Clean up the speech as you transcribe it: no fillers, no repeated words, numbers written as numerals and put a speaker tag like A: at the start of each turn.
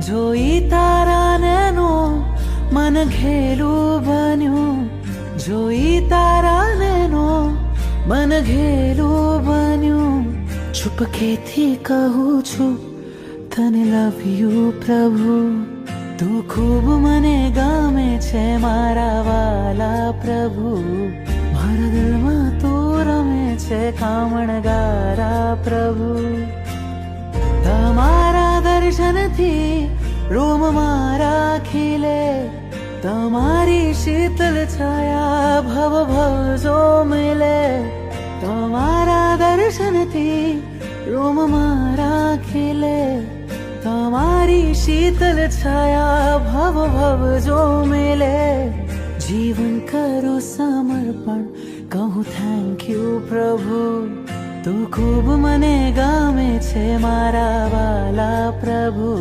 A: જોઈ તારા નૈનો મન ઘેલું બન્યું, જોઈ તારા નૈનો મન ઘેલું બન્યું. ચૂપકેથી કહું છું તને લવ યુ પ્રભુ, તું ખૂબ મને ગમે છે મારા વાલા પ્રભુ. મારા દિલમાં તું રમે છે કામણગારા પ્રભુ. તમારા દર્શનથી રોમ મારા ખીલે, તમારી શીતલ છાયા ભવ ભવ જો મિલે. તમારા દર્શનથી રોમ મારા ખીલે, તમારી શીતલ છાયા ભવ ભવ જો મિલે. જીવન કરું સમર્પણ, કહું થેન્ક યુ પ્રભુ, તું ખૂબ મને ગમે છે મારા વાલા પ્રભુ.